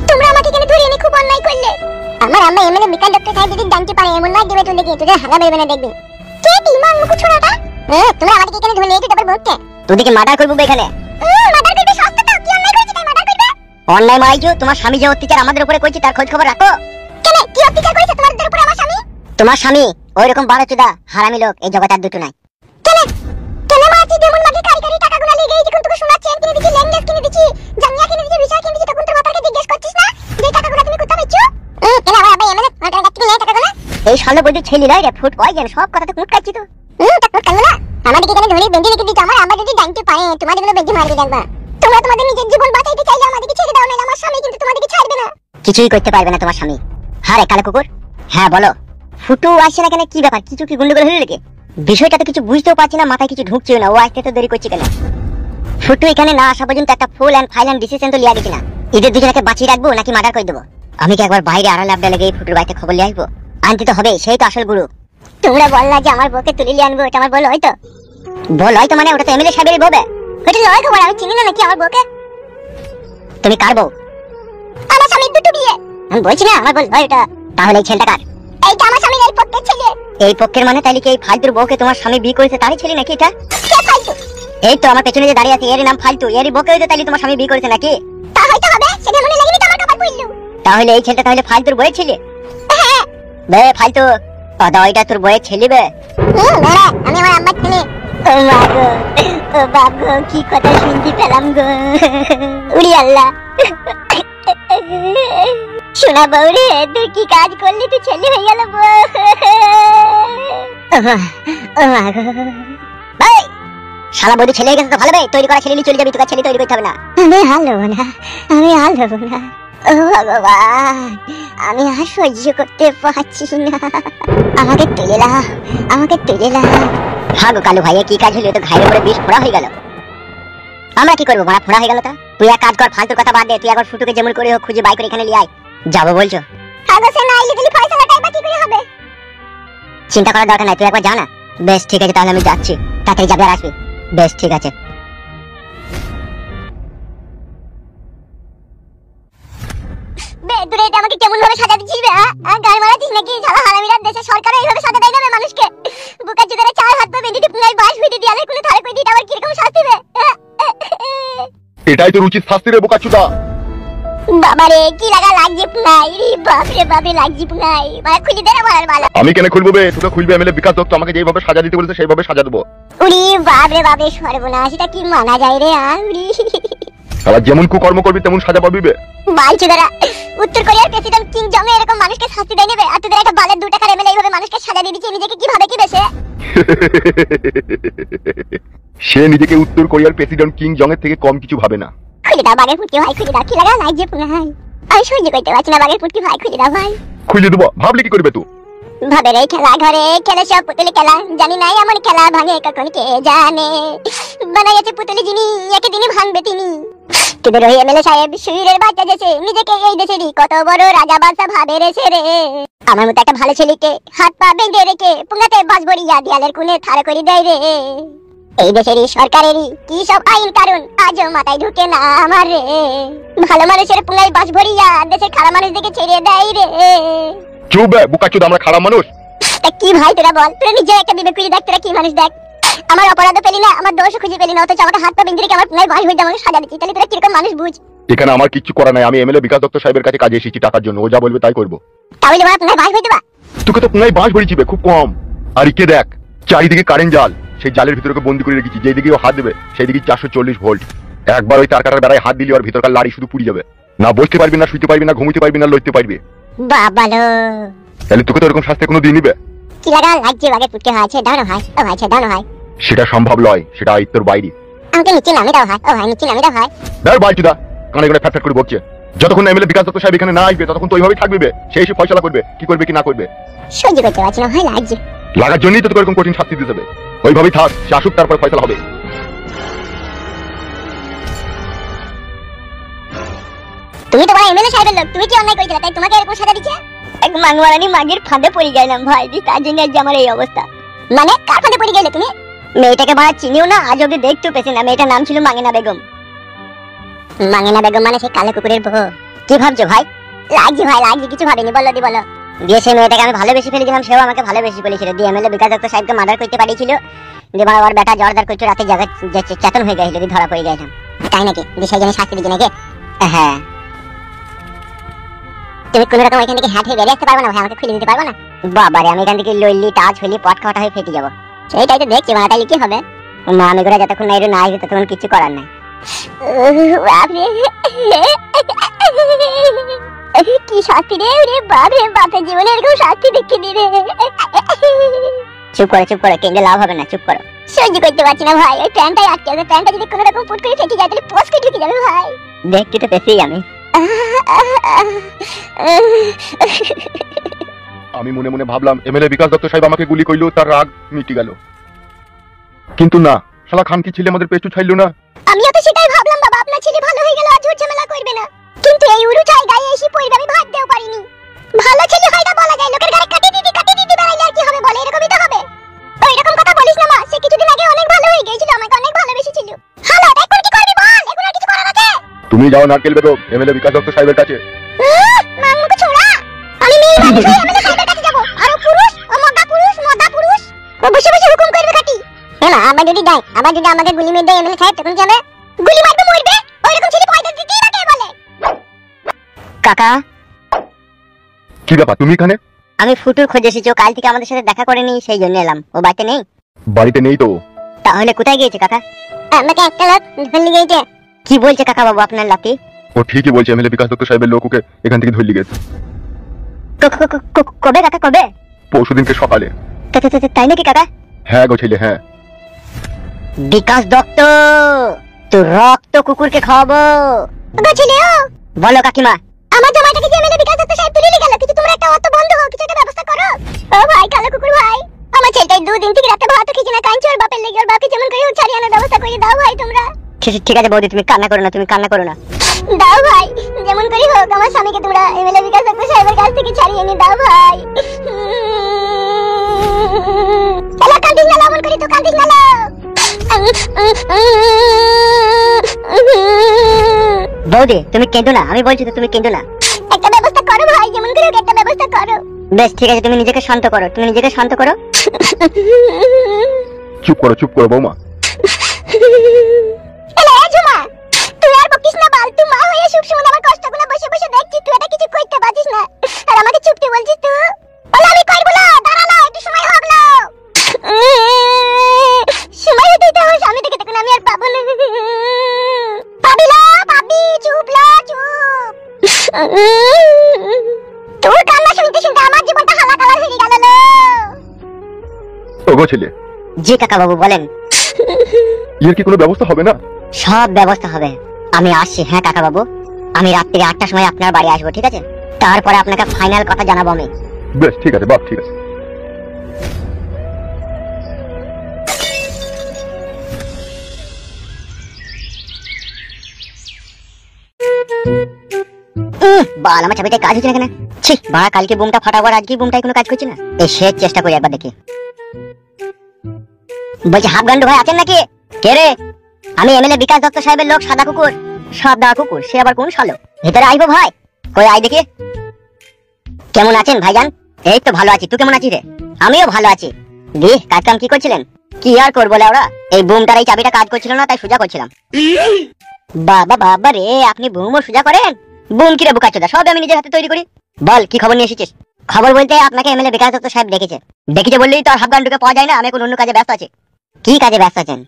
তোমরা আমাকে কেন ধরে এনে খুব অন্যায় করলে। আমার আম্মা এমএলএ বিকাশ ডক্টর সাহেব যদি জানতে পারে এমন মার দেবে তোদেরকে, তোদের হালা বেরবে না দেখবি। কে টিমা মুকু ছোড়াটা? তোমরা আমাকে কেন ধরে এনে তারপর বলতে? তোদেরকে মার্ডার করব এখানে। মার্ডার করবে সস্তা তো, কি অন্যায় করেছে তাই মার্ডার করবে? অন্যায় মাইজো, তোমার স্বামী যে অত্যাচার আমাদের উপরে করেছে তার খোঁজ খবর রাখো। কেন কি অত্যাচার করেছে তোমাদের উপরে আমার স্বামী? তোমার স্বামী ওইরকম বারোচোদা হারামি লোক এই জগতে আর দুটো নাই। কেন কেন মারছি যেমন মাকে কারি টাকাগুলো লেগে যখন তোকে শোনা চেন কিনে দিছি, লেঙ্গেস কিনে দিছি, জাঙ্গিয়া কিনে দিছি, বিষয় কিনে দিছি, তখন তোর মাথাকে জিজ্ঞেস করছিস না যে টাকাগুলো তুমি কোথায় পেয়েছো? কেন আমার আব্বা এমএলএ মাটার কাছ থেকে নেয় টাকাগুলো? এই শালা বইতে ছেলে লয় রে, ফুট কয় যেন সব কথা তো কুট কাচ্ছি তো। তা ফুট কালো না আমাদেরকে কেন ধরে বেঁধে রেখে দিতে? আমার আব্বা যদি জানতে পারে তোমাদের গুলো বেঁধে মারবে দেখবা। তোমরা তোমাদের নিজের জীবন বাঁচাইতে চাইলে আমাদেরকে ছেড়ে দাও, না আমার স্বামী কিন্তু তোমাদেরকে ছাড়বে না। কিছুই করতে পারবে না তোমার স্বামী। হ্যাঁ রে কালো কুকুর, হ্যাঁ বলো। ফুটু আসছে না কেন, কি ব্যাপার? কিছু কি গন্ডগোল হলো নাকি? বিষয়টা তো কিছু বুঝতেও পারছি না, মাথায় কিছু ঢুকছেও না। ও আসতে তো দেরি করছে কেন? ফুটু এখানে না আসা পর্যন্ত একটা ফুল এন্ড ফাইনাল ডিসিশন তো লিয়া গেছি না, এদের দুজনকে বাঁচিয়ে রাখবো নাকি মার্ডার করে দেবো। আমি কি একবার বাইরে আড়ালে আবডা লেগে ফুটুর বাড়িতে খবর নিয়ে আসবো? আনতে তো হবে, সেই তো আসল গুরু। তোমরা বললা যে আমার বউকে তুলে নিয়ে আনবো, এটা আমার বল হয়তো? বল হয়তো মানে ওটা তো এমএলএ সাহেবেরই বউবে। ওটা লয় খবর, আমি চিনি না নাকি আমার বউকে। তুমি কার বউ? আমার স্বামীর দুটো বিয়ে। আমি বলছি না আমার বল হয় এটা। তাহলে এই ছেলেটা কার? এইটা আমার স্বামীর এই পক্ষের ছেলে। এই পক্ষের মানে তাইলে কি এই ফালতুর বউকে তোমার স্বামী বিয়ে করেছে তারই ছেলে নাকি এটা? কে ফালতু? এই তো আমার পেছনে যে দাঁড়িয়ে আছে এর নাম ফালতু, এরই বউকে হইতো তাইলে তোমার স্বামী বিয়ে করেছে নাকি? তা হয়তো হবে, সেটা মনে লাগেনি তো আমার কপাল পড়লো। তাহলে এই ছেলেটা তাহলে ফালতুর বউয়ের ছেলে? হ্যাঁ বে ফালতু, দাদা ওইটা তোর বউয়ের ছেলে বে? না আমি আমার আম্মার ছেলে। ও মা গো, ও বাপ গো, কি কথা শুনতে পেলাম গো। উড়ি আল্লাহ। শোনা বউ রে, তুই কি কাজ করলি, তুই ছেলে হয়ে গেল বউ। ও মা গো ভাই, শালা বৌদি ছেলে হয়ে গেছে তো ভালো বে, তৈরি করা ছেলে নিয়ে চলে যাবি, তোকে ছেলে তৈরি করতে হবে না। আমি হাল দেবো না, আমি হাল দেবো না। ও ভগবান, আমি আর সহ্য করতে পারছি না, আমাকে তুলে নাও, আমাকে তুলে নাও। হ্যাঁ গো কালু ভাইয়া, কি কাজ হলো? তো ঘায়ের উপরে বিষ ফোড়া হয়ে গেল। আমরা কি করবো, মারা ফোড়া হয়ে গেল তা? তুই এক কাজ কর, ফালতুর কথা বাদ দে, তুই একবার ফুটুকে যেমন করে হোক খুঁজে বাই করে এখানে নিয়ে আয়। যাবো বলছো? আগে সে না আইলে দিলি ফয়সালাটাই বা কি করে হবে? চিন্তা করার দরকার নাই, তুই একবার জানা। বেশ ঠিক আছে, তাহলে আমি যাচ্ছি। তাড়াতাড়ি যাবি আর আসবি। বেশ ঠিক আছে। বে দূরে এটা আমাকে কেমন ভাবে সাজা দিছিস বে? গায়ে মারাছিস নাকি? শালা হারামিরা দেশে সরকার এইভাবে সাজা দেয় না বে মানুষকে। বুকা চুদারে চার হাত পা বেঁধে পুরাই বাস ভিড়ে দিয়ালের কোলে ধারে কই দিটা আবার কিরকম শাস্তি বে? এটাই তো উচিত শাস্তি রে বোকাচুদা। বাবারে কি লাগা লাগছে পুনাই রে, বাপ রে বাপরে লাগছে পুনাই। মানে খুলি দে না মারার বালা। আমি কেন খুলবো বে? তোকে খুলবে এমএলএ বিকাশ দত্ত, আমাকে যেভাবে সাজা দিতে বলেছে সেইভাবে সাজা দেবো। উরি বাপ রে বাপরে সর্বনাশ, এটা কি মানা যায় রে? উরি শালা যেমন কুকর্ম করবি তেমন সাজা পাবি বে। বালচুদারা, উত্তর কোরিয়ার প্রেসিডেন্ট কিং জং এরকম মানুষকে শাস্তি দেয় নেবে, আর তোদের একটা বালের 2 টাকার এমএলএ এইভাবে মানুষকে সাজা দিয়ে দিচ্ছে, নিজেকে কি ভাবে কি বেশে? সে নিজেকে উত্তর কোরিয়ার প্রেসিডেন্ট কিং জং এর থেকে কম কিছু ভাবে না। খুলে দাও বাগের পুটকি ভাই, খুলে দাও। কি লাগা লাগছে পুনাই, আমি সহ্য করতে পারছি না বাগের পুটকি ভাই, খুলে দাও ভাই। খুলে দেবো? ভাবলি কি করবে তুই? ভাবে রে খেলা ঘরে খেলে সব পুতুলি খেলা, জানি না এমন খেলা ভাঙে কখন কে জানে। বানাইছে পুতুলি যিনি, একদিনই ভাঙবে তিনি। তোদের ওই এমএলএ সাহেব শুইরের বাচ্চা যেছে, নিজেকে এই দেশেরই কত বড় রাজা বাদশা ভাবে রেছে রে। আমার মতো একটা ভালো ছেলেকে হাত পা বেঁধে রেখে পুঙ্গাতে বাস ভরিয়া দেয়ালের কোণে ঠাড়া করে দেয় রে। এই দেশেরই সরকারেরই কি সব আইন কারণ আজও মাথায় ঢুকে না আমার রে। ভালো মানুষের পুঙ্গায় বাস ভরিয়া দেশের খারাপ মানুষদেরকে ছেড়ে দেয় রে। চুপ বে বোকাচুদা, আমরা খারাপ মানুষ? তা কি ভাই তোরা বল, তোরা নিজে একটা বিবেক করে দেখ, তোরা কি মানুষ দেখ। আমার অপরাধ পেলি না, আমার দোষ খুঁজে পেলি না, অথচ আমাকে হাত পা বেঁধে রেখে আমার পুঙ্গায় বাস ভরিয়ে আমাকে সাজা দিচ্ছি, তাহলে তোরা কিরকম মানুষ বুঝ। এখানে আমার কিচ্ছু করা নাই, আমি এমএলএ বিকাশ দত্ত সাহেবের কাছে কাজে এসেছি টাকার জন্য, ও যা বলবে তাই করবো। তাহলে আমার পুঙ্গায় বাস ভরিয়ে দেবা? তোকে তো পুঙ্গাই বাঁশ ভরিয়েছি বে, খুব কম। আর ইকে দেখ, চারিদিকে কারেন্ট জাল, সেই জালের ভিতরে বন্দি করে রেখেছি, যেই দিকে ও হাত দেবে সেই দিকে 440 ভোল্ট। একবার ওই তার কাটার বেড়ায় হাত দিলি আর ভিতরকার লাড়ি শুধু পুড়ে যাবে, না বসতে পারবি, না শুইতে পারবি, না ঘুমিতে পারবি, না লড়তে পারবি। বাবালো, তাহলে তোকে তো এরকম শাস্তি কোনো দিয়ে নিবে? কি লাগা লাগছে বাগের পুটকি ভাই? আছে দাও না ভাই, ও ভাই দাও না ভাই। সেটা সম্ভব নয়, সেটা আয়ত্তের বাইরে। আমাকে নিচে নামে দাও ভাই, ও ভাই নিচে নামে দাও ভাই। ধর বালচুদা, কানে কানে ফ্যাট করে বকছে। যতক্ষণ এমএলএ বিকাশ দত্ত সাহেব এখানে না আসবে ততক্ষণ তো ওইভাবেই থাকবে, সে এসে ফয়সালা করবে কি করবে কি না করবে। সহ্য করতে পারছি না ভাই, লাগছে। লাগার জন্যই তো তোকে এরকম কঠিন শাস্তি দিতে হবে। ওইভাবেই থাক, সে আসুক তারপর ফয়সালা হবে। তুমি তো ভাই এমএলএ সাহেবের লোক, তুমি কি অন্যায় করেছিলে তাই তোমাকে এরকম সাজা দিচ্ছে? এক মাংওয়ারানি মাগের ফাঁদে পড়ে গেলাম ভাই, তার জন্য আজ আমার এই অবস্থা। মানে কার ফাঁদে পড়ে গেলে তুমি? মেয়েটাকে ভাই চিনিও না, আজ অব্দি দেখতেও পেছি না। মেয়েটার নাম ছিল মাঙ্গেনা বেগম। মাঙ্গেনা বেগম মানে সেই কালো কুকুরের বউ? কি ভাবছো ভাই? লাগছে ভাই, লাগছে, কিছু ভাবিনি, বলো দি বলো। দিয়ে সেই মেয়েটাকে আমি ভালোবেসে ফেলেছিলাম, সেও আমাকে ভালোবেসে ফেলেছিল। দিয়ে এমএলএ বিকাশ দত্ত সাহেবকে মার্ডার করতে পারিয়েছিল। যে ওর বেটা জোরদার করছে, রাতে জায়গা চেতন হয়ে গেছিল, দিয়ে ধরা পড়ে গেছিলাম। তাই নাকি? দিয়ে সেই জন্য শাস্তি দিচ্ছে নাকি? হ্যাঁ। তুমি কোনো রকম এখান থেকে হাঁট হয়ে বেরিয়ে আসতে পারবে না ভাই? আমাকে খুলে দিতে পারবে না? বাবারে, আমি এখান থেকে লইলি টাচ হইলি পট খাওয়াটা হয়ে ফেটে যাবো। সেইটাই তো দেখছি মানে, তাইলে কি হবে? মা আমি করে যতক্ষণ না না আসবে ততক্ষণ কিছু করার নাই। বাপরে, কি শাস্তি রে! রে বাপরে, বাপের জীবনে এরকম শাস্তি দেখি নি রে। চুপ করো, কেঁদে লাভ হবে না, চুপ করো। সহ্য করতে পারছি না ভাই, ওই প্যান্টটাই আটকে আছে। প্যান্টটা যদি কোনো রকম ফুট করে ফেটে যায় তাহলে পোস্টে ঢুকে যাবে ভাই। দেখতে তো পেছি আমি। আমি মনে মনে ভাবলাম এমএলএ বিকাশ দত্ত সাহেব আমাকে গুলি করলো, তার রাগ মিটে গেল। কিন্তু না, শালা খানকি ছেলে আমাদের পেছু ছাইলো না। আমিও তো সেটাই ভাবলাম বাবা, আপনার ছেলে ভালো হয়ে গেল, আর ঝুট ঝামেলা করবে না। কিন্তু এই উরু জায়গায় এসে পড়বে আমি ভাবতেও পারিনি। ভালো ছেলে হয় না বলা যায়, লোকের গায়ে কাটি দিদি বেড়াইলে আর কি হবে বলে, এরকমই তো হবে। ওই রকম কথা বলিস না মা, সে কিছুদিন আগে অনেক ভালো হয়ে গিয়েছিল, আমাকে অনেক ভালোবেসেছিল। হ্যালো, এখন কি করবি বল? এখন আর কিছু করার আছে? তুমি যাও নারকেল বেগম এমএলএ বিকাশ দত্ত সাহেবের কাছে। মামুকে ছোড়া, আমি মেয়ে মানুষ হয়ে এমএলএ সাহেবের কাছে যাব? আর পুরুষ, ও মগা পুরুষ, ও বসে বসে হুকুম করবে কাটি। না, আবার যদি আমাকে গুলি মেরে দেয় এমএলএ সাহেব, তখন কি হবে? গুলি মারবে, মরবে। ওইরকম ছেলে পয়দা দিতেই না কে বলে? কাকা, কি ব্যাপার তুমি এখানে? আমি ফুটুর খোঁজ এসেছি, ও কাল থেকে আমাদের সাথে দেখা করেনি, সেই জন্য এলাম। ও বাড়িতে নেই? বাড়িতে নেই তো। তাহলে কোথায় গিয়েছে কাকা? আমাকে একটা লোক ধরে গিয়েছে। কি বলছে কাকা বাবু আপনার লাতি? ও ঠিকই বলছে, এমএলএ বিকাশ দত্ত সাহেবের লোক ওকে এখান থেকে ধরে গেছে। কবে কাকা, কবে? পরশুদিনকে সকালে। তাই নাকি কাকা? হ্যাঁ গো ছেলে, হ্যাঁ। বিকাশ দত্ত, তো রক্ত কুকুরকে খাওয়াবো। ওগো ছেলে, ও বলো কাকিমা। আমার জামাইটাকে যে এমএলএ বিকাশ দত্ত সাহেব তুলে নিয়ে গেল, কিছু তোমরা একটা অত বন্ধ হও, কিছু একটা ব্যবস্থা করো। ও ভাই, কালো কুকুর ভাই, আমার ছেলেটাই দুদিন থেকে রাতে ভাত খেয়ে না কাঁদছে, ওর বাপের লেগে। ওর বাপকে যেমন করে ছাড়িয়ে আনার ব্যবস্থা করে দাও ভাই তোমরা। ঠিক আছে বৌদি, তুমি কান্না করো না। দাও ভাই, যেমন করে হোক আমার স্বামীকে তোমরা এমএলএ বিকাশ দত্ত সাহেবের কাছ থেকে ছাড়িয়ে এনে দাও ভাই। চলো, কাঁদিস না, এমন করে তো কাঁদিস না। বৌদি তুমি কেঁদো না, আমি বলছি তো তুমি কেঁদো না। একটা ব্যবস্থা করো ভাই, যেমন করে হোক একটা ব্যবস্থা করো। বেশ ঠিক আছে, তুমি নিজেকে শান্ত করো, চুপ করো বৌমা। ঝুমা, তুই আর বকিস না বাল। তুই মা হয়ে সুখ সুমন আমার কষ্টগুলো বসে বসে দেখছিস, তুই এটা কিছু করতে পারছিস না, আর আমাকে চুপতে বলছিস তুই। বলে আমি করবো না, দাঁড়ালো, একটু সময় হোক না। সময় হতেই তো আমার সামনে থেকে দেখুন আমি আর পাবো না। পাবি, চুপ। তোর কান্না শুনতে শুনতে আমার জীবনটা হালাকালা হয়ে গেল। ওগো ছেলে। জি কাকা বাবু বলেন। এর কি কোনো ব্যবস্থা হবে না? সব ব্যবস্থা হবে, আমি আসছি। হ্যাঁ কাকা বাবু, আমি রাত্রি 8টার সময় আপনার বাড়ি আসবো, ঠিক আছে? তারপরে আপনাকে ফাইনাল কথা জানাবো আমি। বেশ ঠিক আছে বাপ, ঠিক আছে। বাল, আমার চাবিটাই কাজ হচ্ছে না কেন? ছি বাড়া, কালকে বুমটা ফাটাবার আজকে বুমটাই কোনো কাজ করছে না। এই শেষ চেষ্টা করি একবার দেখি। বলছি হাফ গান্ডু ভাই আছেন নাকি? কে রে? আমি এমএলএ বিকাশ দত্ত সাহেবের লোক সাদা কুকুর। সে আবার কোন শালো? ভিতরে আইবো ভাই। কই আই দেখি। কেমন আছেন ভাইজান? এই তো ভালো আছি, তুই কেমন আছিস রে? আমিও ভালো আছি। দি কাজ কাম কি করছিলেন? কি আর করবো ওরা, এই বুমটার এই চাবিটা কাজ করছিল না, তাই সোজা করছিলাম। বাবা রে, আপনি বুমও সোজা করেন? বুম কিরে বোকাচোদা, সব আমি নিজের হাতে তৈরি করি। বল কি খবর নিয়ে এসেছিস? খবর বলতে আপনাকে এমএলএ বিকাশ দত্ত সাহেব দেখেছে বললেই তো আর হাফ গান্ডুকে পাওয়া যায় না। আমি এখন অন্য কাজে ব্যস্ত আছি। কি কাজে ব্যস্ত আছেন?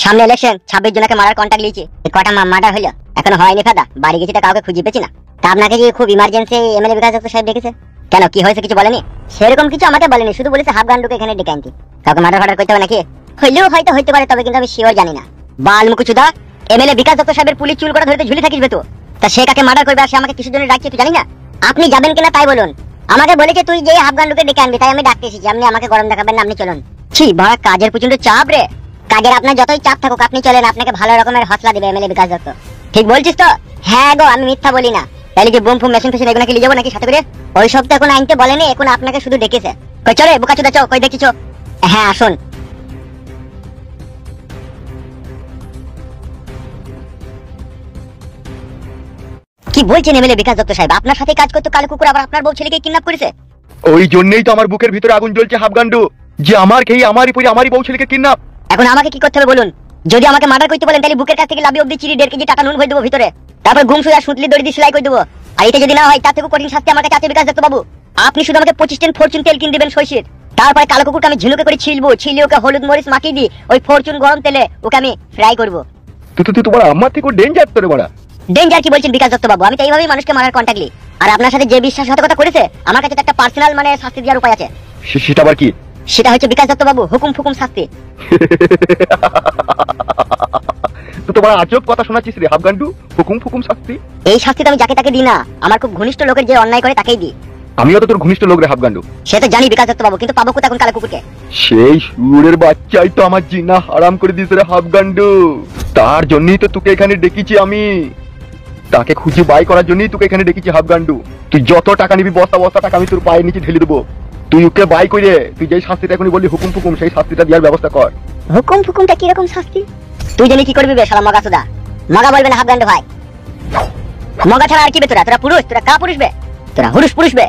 সামনে ইলেকশন, 26 জনকে মারার কন্ট্রাক্ট লিয়েছি। কটা মার্ডার হলো? এখনো হয়নি ফাদা, বাড়ি গেছি, কাউকে খুঁজে পেছি না। তা আপনাকে যে খুব ইমার্জেন্সি এমএলএ বিকাশ দত্ত সাহেব ডেকেছে কেন? কি হয়েছে কিছু বলেনি? সেরকম কিছু আমাকে বলেনি, শুধু বলেছে হাফ গান্ডুকে এখানে ডেকে আনতে। কাউকে মার্ডার করতে হবে নাকি? হইলেও হয়তো হইতে পারে, তবে কিন্তু আমি শিওর জানি না। বাল মুকুচুদা, এমএলএ বিকাশ দত্ত সাহেবের পুলিশ চুল করে ধরে ঝুলে থাকিস তো? তা সে কাকে মার্ডার করবে আর সে আমাকে কিসের জন্য ডাকছে তুই জানি না? আপনি যাবেন কিনা তাই বলুন। আমাকে বলেছে তুই যে হাফ গান্ডুকে ডেকে আনবি, তাই আমি ডাকতে এসেছি। আপনি আমাকে গরম দেখাবেন না, আপনি চলুন। ছি বড় কাজের প্রচন্ড চাপ রে। কাজের আপনার যতই চাপ থাকুক আপনি চলেন, আপনাকে ভালো রকমের হসলা দিবে এমএলএ বিকাশ দত্ত। ঠিক বলছিস তো? হ্যাঁ গো, আমি মিথ্যা বলি না। তাহলে কি বোম ফোম মেশিন ফেশিন এগুলো কি নিয়ে যাবো নাকি সাথে করে? ওই সব তো এখন আনতে বলেনি, এখন আপনাকে শুধু ডেকেছে। কই চলে বোকাচোদা, চো কই দেখিছো? হ্যাঁ আসুন। কি বলছেন এমএলএ বিকাশ দত্ত সাহেব? আপনার সাথে কাজ করতো কালো কুকুর, আবার আপনার বউ ছেলেকে কিডন্যাপ করেছে? ওই জন্যই তো আমার বুকের ভিতরে আগুন জ্বলছে হাফগান্ডু, যে আমার খেয়ে আমারই পরে আমারই বউ ছেলেকে কিডন্যাপ। এখন আমাকে কি করতে হবে বলুন? যদি আমাকে মার্ডার করতে বলেন তাহলে বুকের কাছ থেকে লাভি অব্দি চিড়ি 1.5 কেজি টাকা নুন ভরে দেবো ভিতরে, তারপর ঘুম শুয়ে সুতলি দড়ি দিয়ে সেলাই করে দেবো। আর এটা যদি না হয় তার থেকে কঠিন শাস্তি আমার কাছে আছে বিকাশ দত্ত বাবু। আপনি শুধু আমাকে 25 টেন ফরচুন তেল কিনে দেবেন সরষের, তারপরে কালো কুকুরকে আমি ঝিনুকে করে ছিলবো, ছিলিয়ে ওকে হলুদ মরিচ মাখিয়ে দিই, ওই ফরচুন গরম তেলে ওকে আমি ফ্রাই করবো। তুই তোমার আমার থেকে ডেঞ্জার তোরে বড়া। ডেঞ্জার কি বলছেন বিকাশ দত্ত বাবু? আমি তো এইভাবেই মানুষকে মারার কন্টাক্ট নিই। আর আপনার সাথে যে বিশ্বাসঘাতকতা করেছে আমার কাছে তো একটা পার্সোনাল মানে শাস্তি দেওয়ার উপায় আছে। সেটা আবার কি? সেটা হচ্ছে বিকাশ দত্ত বাবু হুকুম ফুকুম শাস্তি। তুই তোমার আজব কথা শোনাচ্ছিস রে হাফগান্ডু, হুকুম ফুকুম শাস্তি। এই শাস্তিটা আমি যাকে তাকে দিই না, আমার খুব ঘনিষ্ঠ লোকের যে অন্যায় করে তাকেই দিই। আমিও তো তোর ঘনিষ্ঠ লোক রে হাফগান্ডু। সে তো জানি বিকাশ দত্ত বাবু, কিন্তু পাবো কোথায় এখন কালো কুকুরকে? সেই সুরের বাচ্চাই তো আমার জিনা হারাম করে দিয়েছে রে হাফগান্ডু। তার জন্যই তো তোকে এখানে ডেকেছি আমি, তাকে খুঁজে বাই করার জন্যই তোকে এখানে ডেকেছি হাফগান্ডু। তুই যত টাকা নিবি বস্তা বস্তা টাকা আমি তোর পায়ের নিচে ঢেলে দেবো। তুই ওকে বাই করে তুই যেই শাস্তিটা এখনই বললি হুকুম ফুকুম, সেই শাস্তিটা দেওয়ার ব্যবস্থা কর। হুকুম ফুকুমটা কি রকম শাস্তি? তুই জানি কি করবি বে শালা মগা সুদা? মগা বলবে না হাফগান্ডু ভাই, মগা ছাড়া আর কি বে তোরা? তোরা পুরুষ? তোরা কা পুরুষ বে? তোরা হুরুষ পুরুষ বে?